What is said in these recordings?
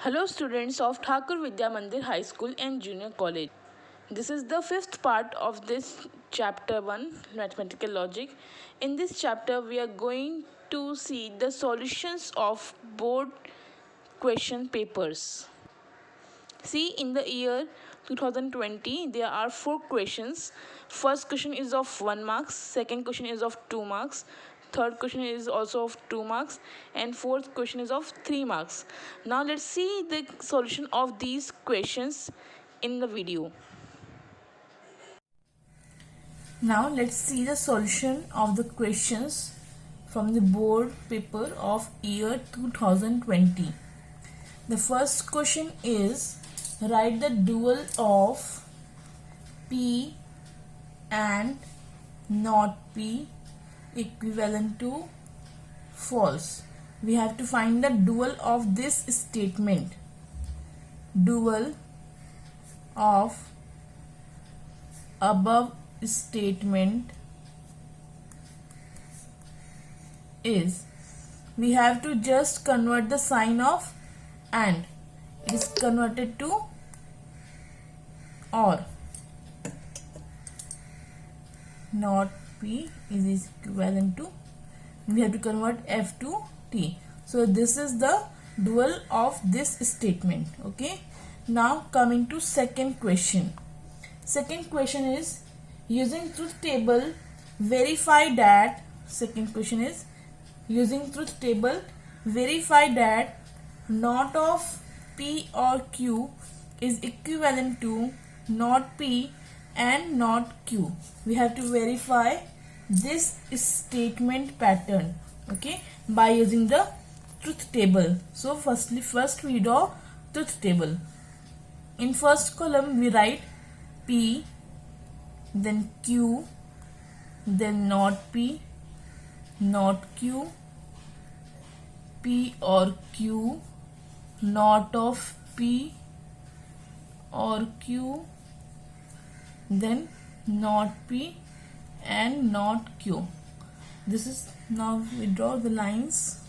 Hello students of Thakur Vidya Mandir High School and Junior College. This is the fifth part of this chapter 1 mathematical logic. In this chapter we are going to see the solutions of board question papers. See, in the year 2020 there are 4 questions. First question is of 1 marks, second question is of 2 marks, third question is also of 2 marks, and fourth question is of 3 marks. Now let's see the solution of these questions in the video. Now let's see the solution of the questions from the board paper of year 2020. The first question is, write the dual of P and not P equivalent to false. We have to find the dual of this statement. Dual of above statement is, we have to just convert the sign of and. It is converted to or. Not P is equivalent to, we have to convert F to T. So this is the dual of this statement. Okay. Now coming to second question. Second question is, using truth table verify that. Second question is, using truth table verify that not of P or Q is equivalent to not P and not Q. We have to verify this statement pattern, okay, by using the truth table. So first we draw truth table. In first column we write P, then Q, then not P, not Q, P or Q, not of P or Q, then not P and not Q. This is, now we draw the lines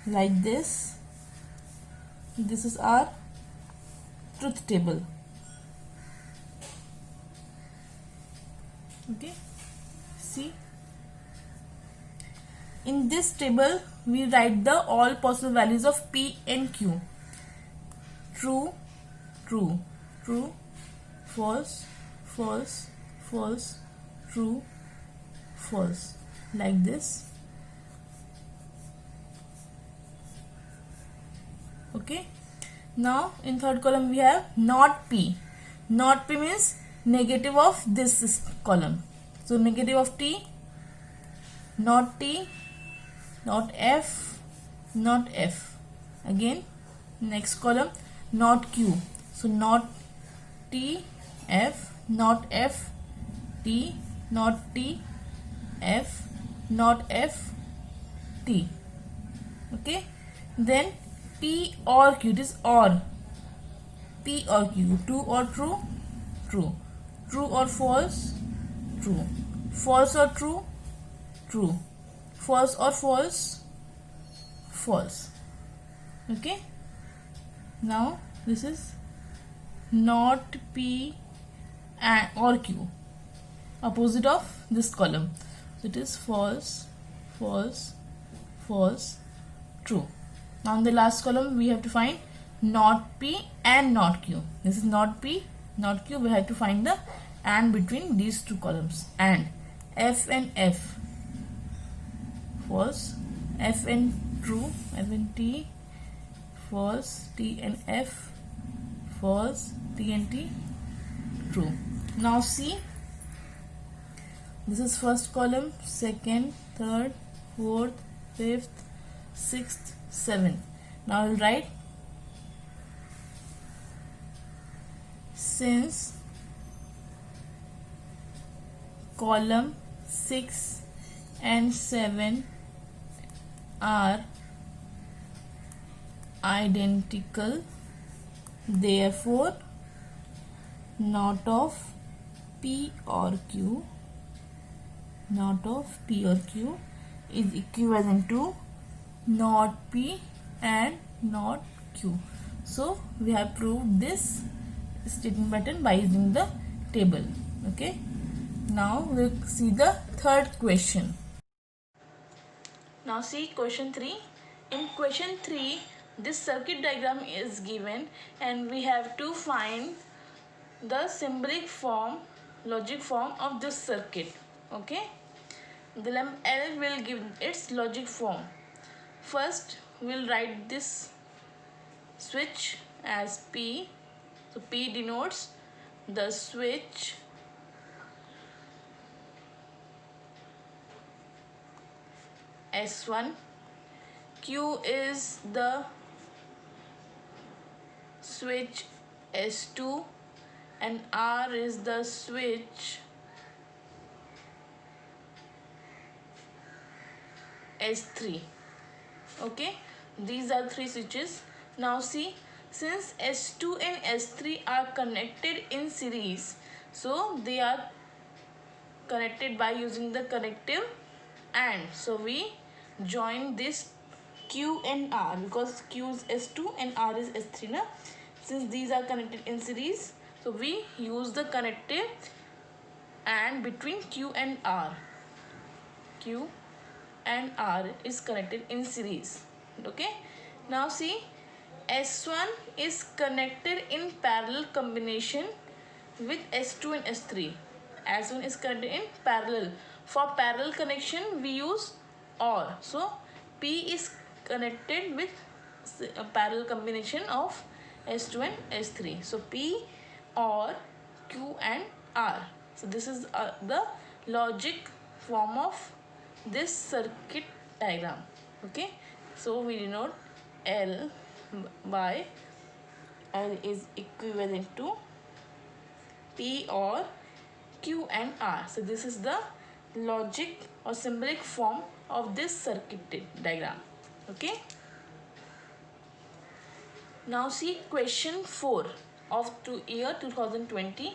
like this. This is our truth table. Okay, see, in this table we write the all possible values of P and Q. True, true, true, false, false, false, true, false, like this. Okay. Now in third column we have not P. Not P means negative of this column. So negative of T, not T, not F, not F. Again next column not Q. So not T, F, not F, T, not T, F, not F, T. Okay. Then P or Q, it is or. P or Q, true or true? True. True or false? True. False or true? True. False or false? False. Okay. Now this is not P and or Q, opposite of this column. So it is false, false, false, true. Now in the last column we have to find not P and not Q. This is not P, not Q. We have to find the and between these two columns. And F and F, false, F and true, F and T, false, T and F, false, T and T, true. Now see, this is first column, second, third, fourth, fifth, sixth, seventh. Now I will write, since column 6 and 7 are identical, therefore not of P or Q, not of P or Q is equivalent to not P and not Q. So we have proved this statement pattern by using the table. Okay. Now we'll see the third question. Now see question 3. In question 3, this circuit diagram is given and we have to find the symbolic form, logic form of this circuit. Okay. The lamp L will give its logic form. First, we'll write this switch as P. So P denotes the switch. S1. Q is the switch S2 and R is the switch S3. Okay, these are three switches. Now see, since S2 and S3 are connected in series, so they are connected by using the connective AND. So we join this Q and R because Q is S2 and R is S3 na? Since these are connected in series, so we use the connective AND between Q and R. Q and R is connected in series. Okay, now see, S1 is connected in parallel combination with S2 and S3. S1 is connected in parallel. For parallel connection we use OR. So P is connected with a parallel combination of S2 and S3. So P or Q and R. So this is the logic form of this circuit diagram. Okay, so we denote L by L is equivalent to P or Q and R. So this is the logic or symbolic form of this circuit diagram. Okay. Now see question 4 of year 2020.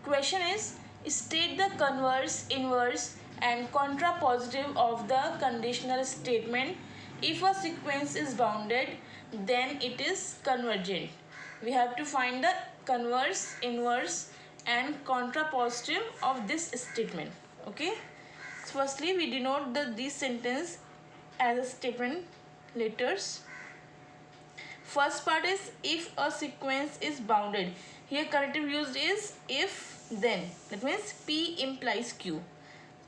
Question is, state the converse, inverse and contrapositive of the conditional statement. If a sequence is bounded, then it is convergent. We have to find the converse, inverse and contrapositive of this statement. Okay. So firstly, we denote this sentence as a statement letters. First part is if a sequence is bounded. Here corrective used is if then. That means P implies Q.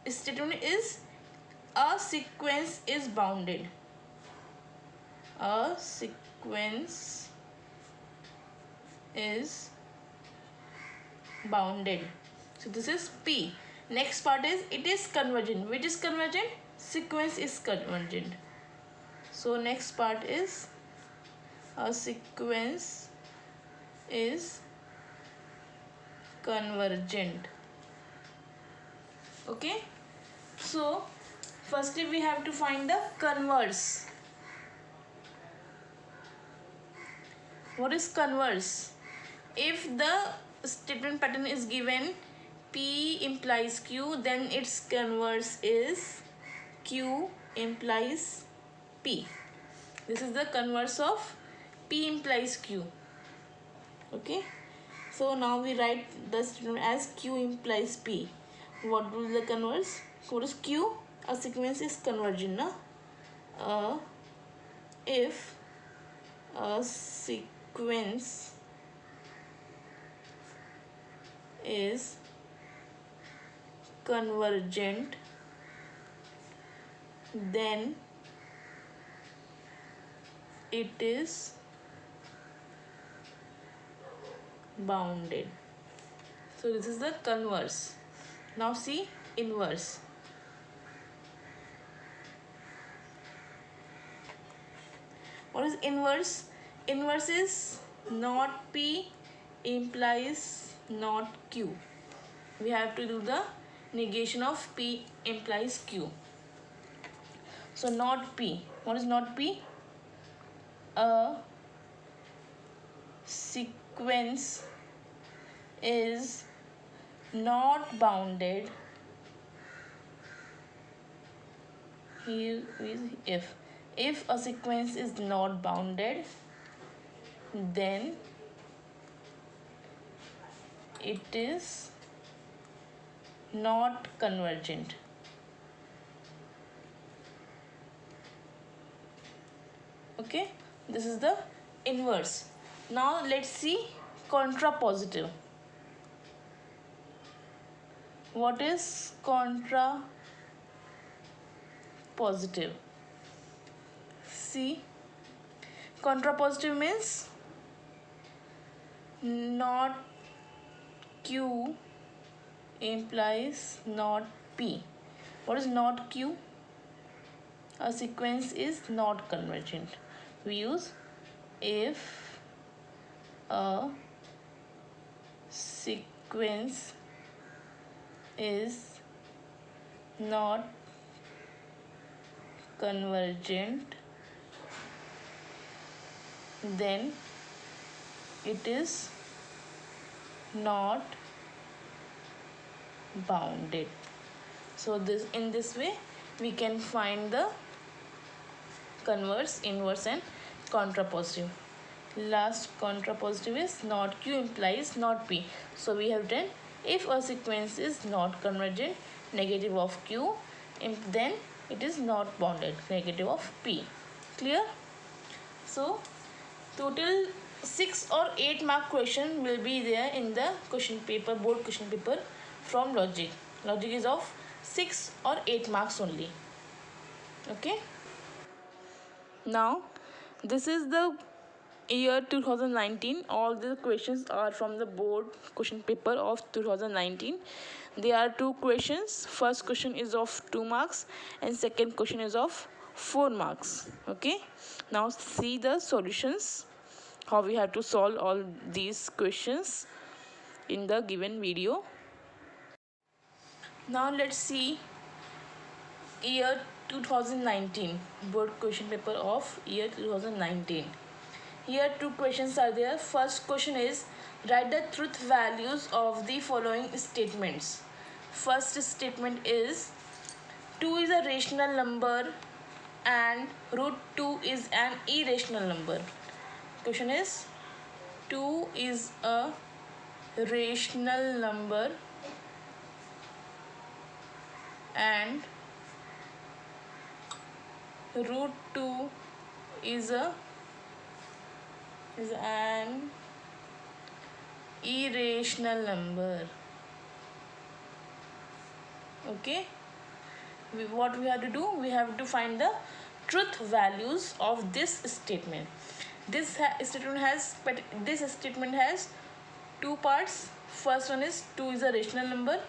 Statement is a sequence is bounded. A sequence is bounded. So this is P. Next part is it is convergent. Which is convergent? Sequence is convergent. So next part is a sequence is convergent. Okay. So firstly we have to find the converse. What is converse? If the statement pattern is given P implies Q, then its converse is Q implies P. This is the converse of P implies Q. Okay. So now we write the statement as Q implies P. What will be the converse? What is Q? A sequence is convergent. Na? If a sequence is convergent, then it is bounded. So this is the converse. Now see inverse. What is inverse? Inverse is not P implies not Q. We have to do the negation of P implies Q. So not P. What is not P? A sequence is not bounded. Here is if If a sequence is not bounded, then it is not convergent. Okay, this is the inverse. Now let's see contrapositive. What is contrapositive? See, contrapositive means not Q implies not P. What is not Q? A sequence is not convergent. We use if a sequence is not convergent, then it is not bounded. So this, in this way we can find the converse, inverse and contrapositive. Last contrapositive is not Q implies not P. So we have done if a sequence is not convergent, negative of Q, then it is not bounded, negative of P. Clear? So total 6 or 8 mark question will be there in the question paper, board question paper from logic. Logic is of 6 or 8 marks only. Okay. Now this is the year 2019. All the questions are from the board question paper of 2019. There are 2 questions. First question is of 2 marks and second question is of 4 marks. Okay. Now see the solutions, how we have to solve all these questions in the given video. Now let's see year 2019 board question paper of year 2019. Here 2 questions are there. First question is write the truth values of the following statements. First statement is 2 is a rational number and root 2 is an irrational number. Question is 2 is a rational number and root 2 is an irrational number. Okay, what we have to do, we have to find the truth values of this statement. This statement has 2 parts. First one is 2 is a rational number,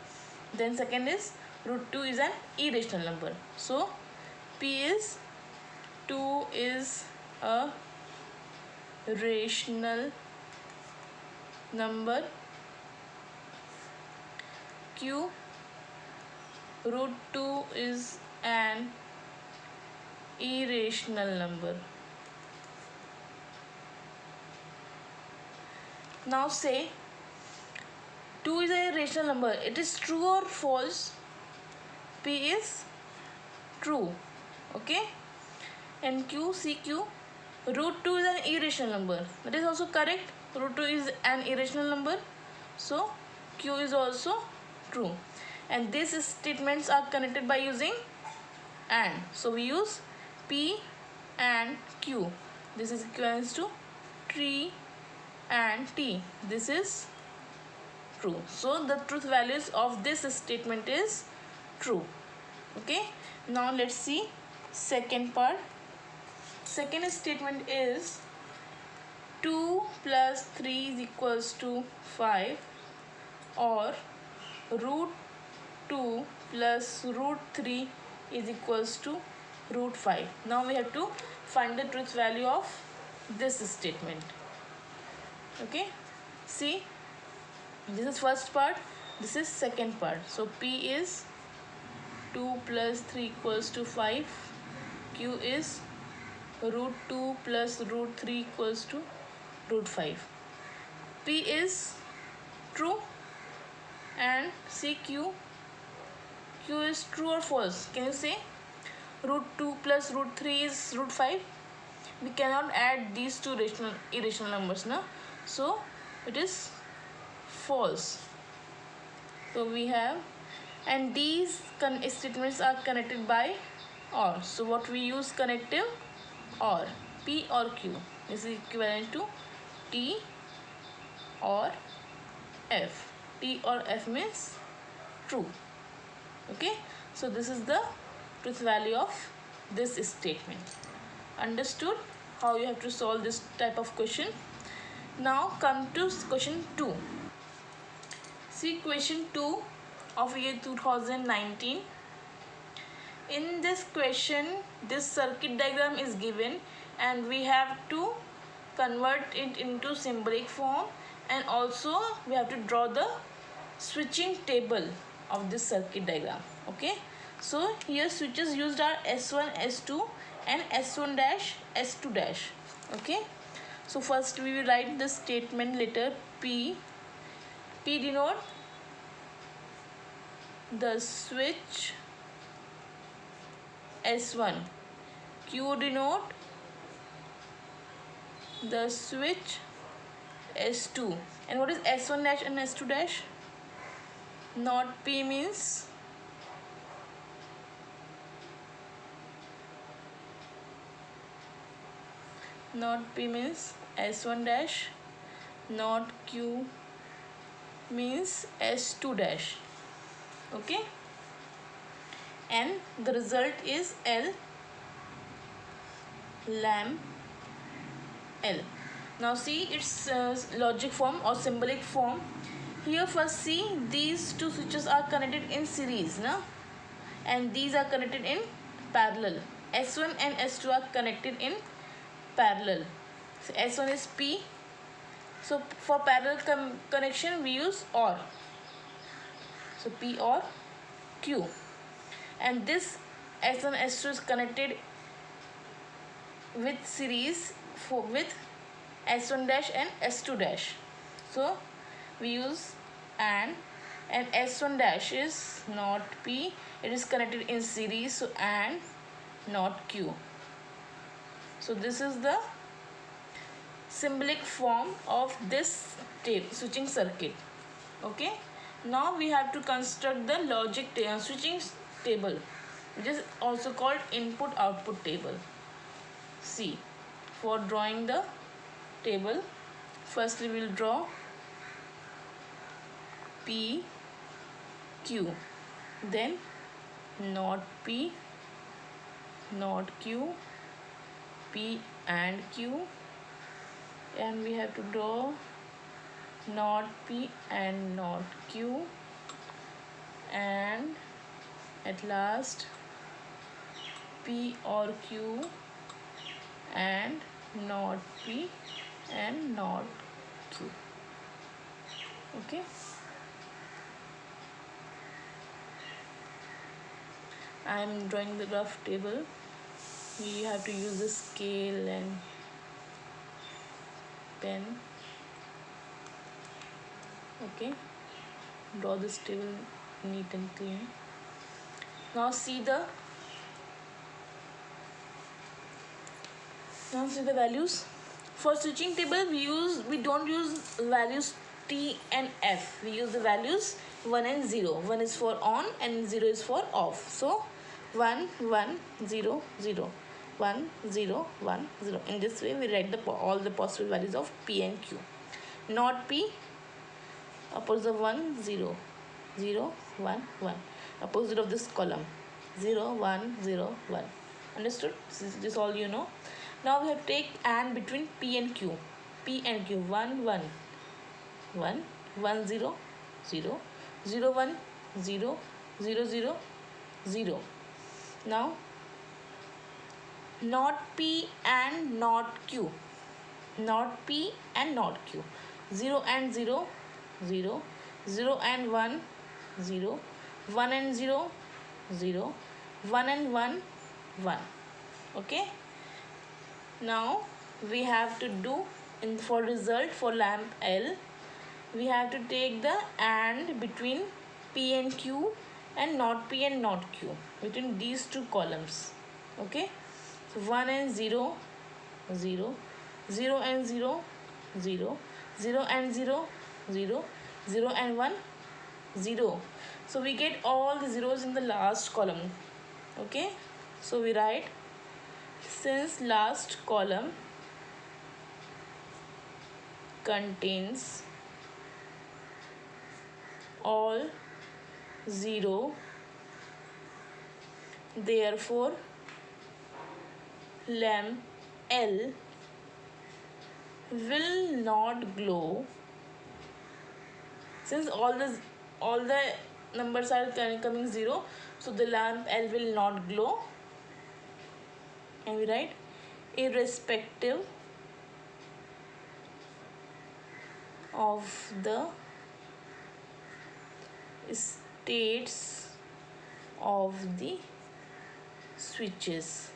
then second is root 2 is an irrational number. So P is 2 is a rational number, Q root 2 is an irrational number. Now say 2 is a rational number. It is true or false? P is true. Okay. And CQ root 2 is an irrational number. That is also correct. Root 2 is an irrational number. So Q is also true. And these statements are connected by using AND. So we use P and Q. This is equivalent to T and T. This is true. So the truth values of this statement is true. Okay. Now let's see second part. Second statement is 2 plus 3 is equals to 5, or root 2 plus root 3 is equals to root 5. Now we have to find the truth value of this statement. Okay, see, this is first part, this is second part. So P is 2 plus 3 equals to 5, Q is root 2 plus root 3 equals to root 5. P is true and CQ, Q is true or false? Can you say? root 2 plus root 3 is root 5. We cannot add these two irrational numbers, na? So it is false. So we have, and these statements are connected by or. So what we use connective or. P or Q is equivalent to T or F. T or F means true. Okay, so this is the truth value of this statement. Understood how you have to solve this type of question? Now come to question 2. See question 2 of year 2019. In this question, this circuit diagram is given and we have to convert it into symbolic form, and also we have to draw the switching table of this circuit diagram. Okay, so here switches used are S1, S2 and S1 dash, S2 dash. Okay, so first we will write the statement letter P. P denote the switch S1. Q denote the switch S2. And what is S1 dash and S2 dash? Not P means S1 dash, not Q means S2 dash. Okay, and the result is L, lamp L. Now see its logic form or symbolic form. Here first see, these two switches are connected in series, na? And these are connected in parallel. S1 and S2 are connected in parallel. So S1 is P. So for parallel connection we use OR. So P or Q. And this S1 S2 is connected with series with S1 dash and S2 dash. So we use and S1 dash is not P, it is connected in series, so and not Q. So this is the symbolic form of this switching circuit. Okay, now we have to construct the logic switching table, which is also called input output table. See, for drawing the table, firstly we will draw P, Q, then not P, not Q, P and Q, and we have to draw not P and not Q, and at last P or Q and not P and not Q. Okay, I am drawing the rough table. We have to use the scale and pen. Okay, draw this table neat and clean. Now see the values. For switching table we don't use values T and F. We use the values 1 and 0. 1 is for on and 0 is for off. So 1 1 0 0 1 0 1 0. In this way we write all the possible values of P and Q. Not P, opposite of 1 0 0 1 1. Opposite of this column 0 1 0 1. Understood? This all you know. Now we have to take AND between P and Q. P and Q. 1 1 1 1 0 0 0 1 0 0 0 0. Now not P and not Q. Not P and not Q. 0 and 0 0 0 and 1 0 1 and 0 0 1 and 1 1. Okay, now we have to do for result for lamp L, we have to take the AND between P and Q and not P and not Q, between these two columns. Okay, so 1 and 0, 0, 0 and 0, 0, 0 and 0, 0, 0 and 1, 0. So we get all the zeros in the last column. Okay, so we write, since last column contains all 0, therefore lamp L will not glow. Since all the numbers are coming 0, so the lamp L will not glow. And we write, irrespective of the states of the switches.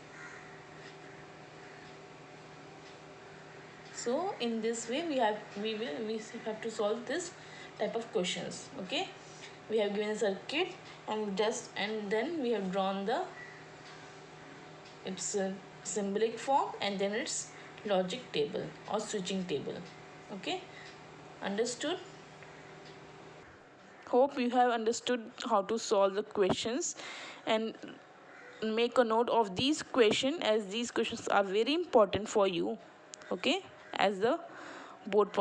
So in this way we have to solve this type of questions. Okay, we have given a circuit and then we have drawn the its symbolic form and then its logic table or switching table. Okay, understood? Hope you have understood how to solve the questions, and make a note of these questions, as these questions are very important for you. Okay, as the board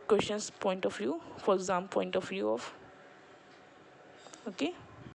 questions point of view, for exam point of view of. Okay.